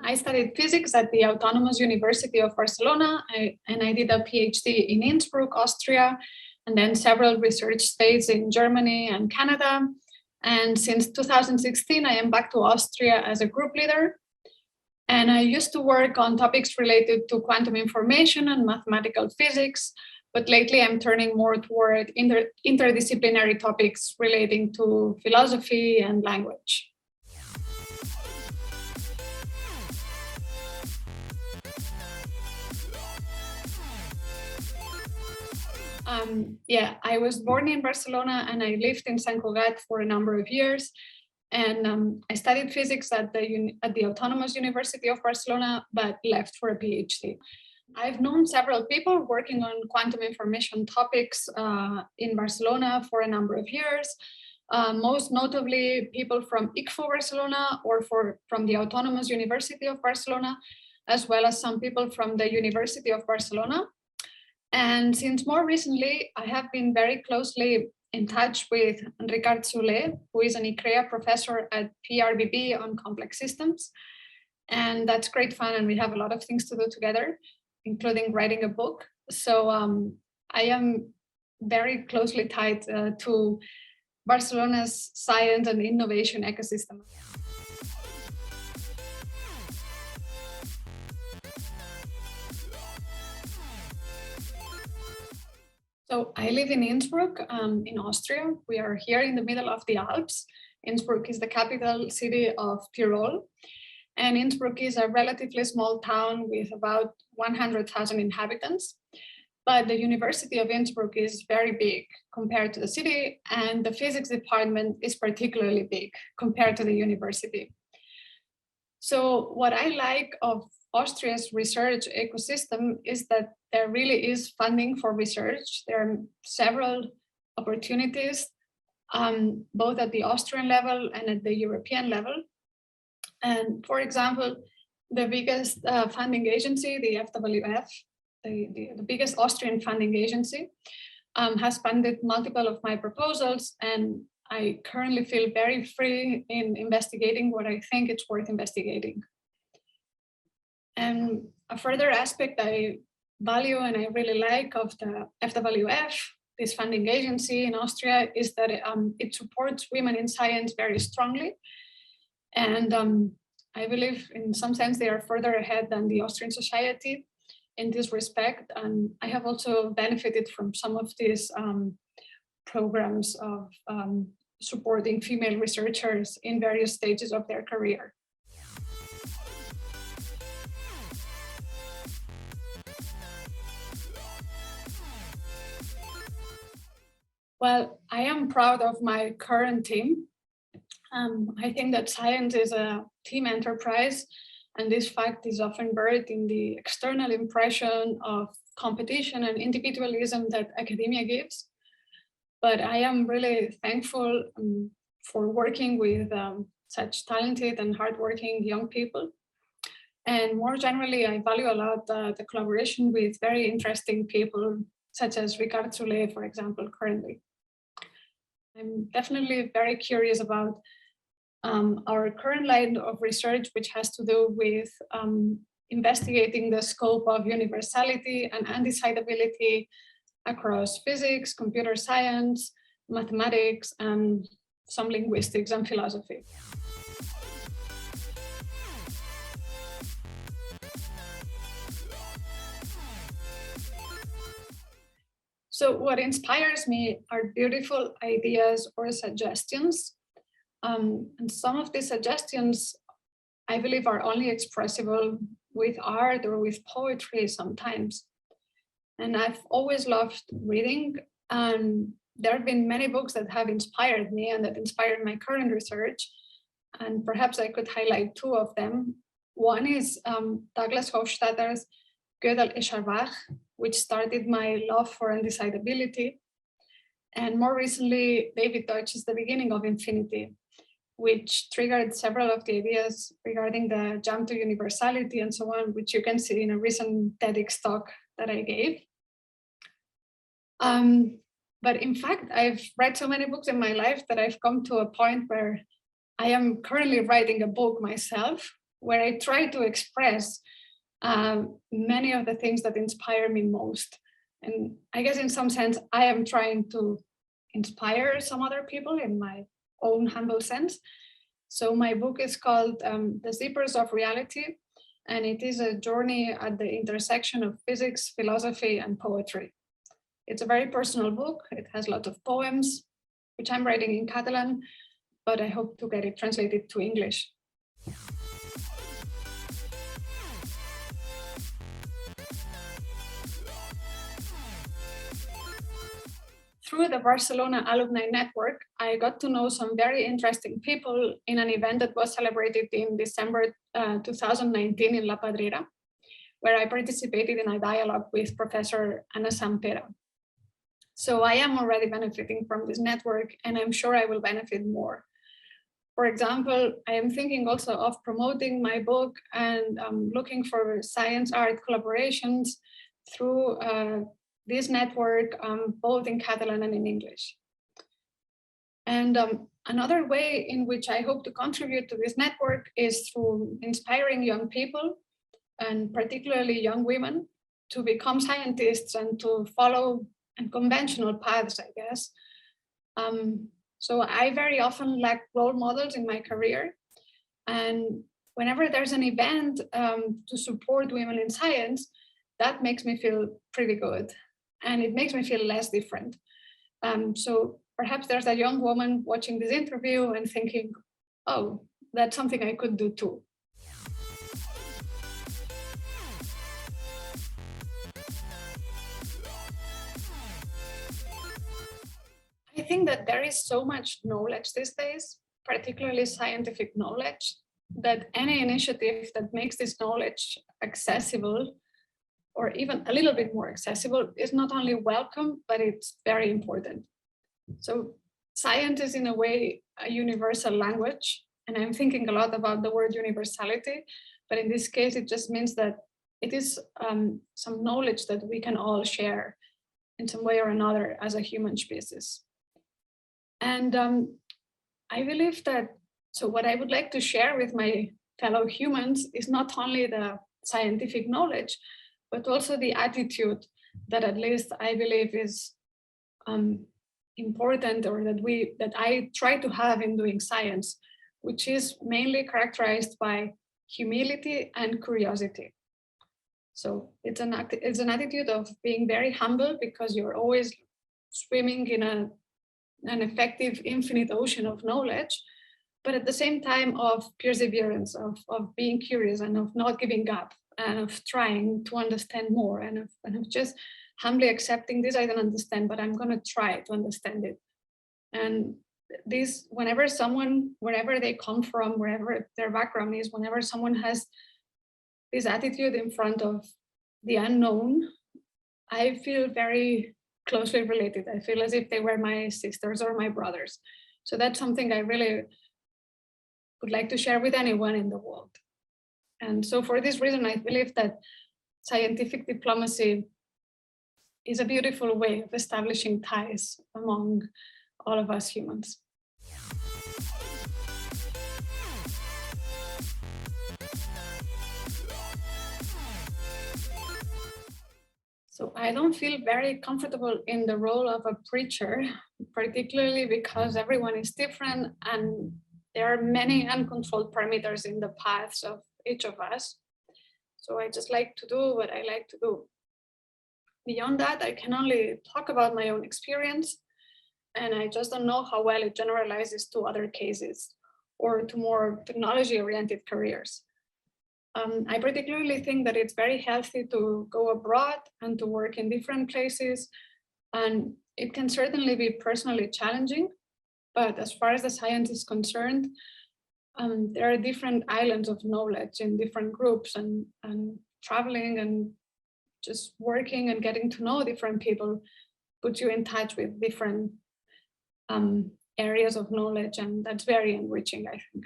I studied physics at the Autonomous University of Barcelona, and I did a PhD in Innsbruck, Austria, and then several research stays in Germany and Canada. And since 2016, I am back to Austria as a group leader. And I used to work on topics related to quantum information and mathematical physics, but lately I'm turning more toward interdisciplinary topics relating to philosophy and language. I was born in Barcelona and I lived in Sant Cugat for a number of years. And I studied physics at the Autonomous University of Barcelona, but left for a PhD. I've known several people working on quantum information topics in Barcelona for a number of years, most notably people from ICFO Barcelona or from the Autonomous University of Barcelona, as well as some people from the University of Barcelona. And since more recently, I have been very closely in touch with Ricard Soler, who is an ICREA professor at PRBB on complex systems. And that's great fun, and we have a lot of things to do together, including writing a book. So I am very closely tied to Barcelona's science and innovation ecosystem. So I live in Innsbruck, in Austria. We are here in the middle of the Alps. Innsbruck is the capital city of Tyrol. And Innsbruck is a relatively small town with about 100,000 inhabitants. But the University of Innsbruck is very big compared to the city, and the physics department is particularly big compared to the university. So what I like of Austria's research ecosystem is that there really is funding for research. There are several opportunities, both at the Austrian level and at the European level. And for example, the biggest funding agency, the FWF, the biggest Austrian funding agency, has funded multiple of my proposals, and I currently feel very free in investigating what I think it's worth investigating. And a further aspect I value and I really like of the FWF, this funding agency in Austria, is that it supports women in science very strongly. And I believe in some sense they are further ahead than the Austrian society in this respect. And I have also benefited from some of these programs of supporting female researchers in various stages of their career. Well, I am proud of my current team. I think that science is a team enterprise, and this fact is often buried in the external impression of competition and individualism that academia gives. But I am really thankful for working with such talented and hardworking young people. And more generally, I value a lot the collaboration with very interesting people, such as Ricard Soler, for example, currently. I'm definitely very curious about our current line of research, which has to do with investigating the scope of universality and undecidability across physics, computer science, mathematics, and some linguistics and philosophy. So what inspires me are beautiful ideas or suggestions. And some of these suggestions, I believe, are only expressible with art or with poetry sometimes. And I've always loved reading. And there have been many books that have inspired me and that inspired my current research. And perhaps I could highlight two of them. One is Douglas Hofstadter's Gödel Escharbach, which started my love for undecidability. And more recently, David Deutsch's The Beginning of Infinity, which triggered several of the ideas regarding the jump to universality and so on, which you can see in a recent TEDx talk that I gave. But in fact, I've read so many books in my life that I've come to a point where I am currently writing a book myself, where I try to express many of the things that inspire me most. And I guess in some sense, I am trying to inspire some other people in my own humble sense. So my book is called The Zippers of Reality, and it is a journey at the intersection of physics, philosophy, and poetry. It's a very personal book. It has lots of poems, which I'm writing in Catalan, but I hope to get it translated to English. Through the Barcelona Alumni Network, I got to know some very interesting people in an event that was celebrated in December 2019 in La Pedrera, where I participated in a dialogue with Professor Ana Sampera. So I am already benefiting from this network, and I'm sure I will benefit more. For example, I am thinking also of promoting my book and looking for science art collaborations through this network, both in Catalan and in English. And another way in which I hope to contribute to this network is through inspiring young people, and particularly young women, to become scientists and to follow unconventional paths, I guess. So I very often lack role models in my career. And whenever there's an event to support women in science, that makes me feel pretty good. And it makes me feel less different. So perhaps there's a young woman watching this interview and thinking, oh, that's something I could do too. I think that there is so much knowledge these days, particularly scientific knowledge, that any initiative that makes this knowledge accessible, or even a little bit more accessible, is not only welcome, but it's very important. So science is in a way a universal language, and I'm thinking a lot about the word universality, but in this case, it just means that it is some knowledge that we can all share in some way or another as a human species. And I believe that, so what I would like to share with my fellow humans is not only the scientific knowledge, but also the attitude that at least I believe is important, or that I try to have in doing science, which is mainly characterized by humility and curiosity. So it's an attitude of being very humble, because you're always swimming in an effective infinite ocean of knowledge, but at the same time of perseverance, of being curious and of not giving up, and of trying to understand more, and of just humbly accepting this I don't understand, but I'm going to try to understand it. And this, whenever someone, wherever they come from, wherever their background is, whenever someone has this attitude in front of the unknown, I feel very closely related. I feel as if they were my sisters or my brothers. So that's something I really would like to share with anyone in the world. And so for this reason, I believe that scientific diplomacy is a beautiful way of establishing ties among all of us humans. So I don't feel very comfortable in the role of a preacher, particularly because everyone is different and there are many uncontrolled parameters in the paths of each of us. So I just like to do what I like to do. Beyond that, I can only talk about my own experience, and I just don't know how well it generalizes to other cases or to more technology-oriented careers. I particularly think that it's very healthy to go abroad and to work in different places, and it can certainly be personally challenging, but as far as the science is concerned, there are different islands of knowledge in different groups, and traveling and just working and getting to know different people puts you in touch with different areas of knowledge, and that's very enriching, I think.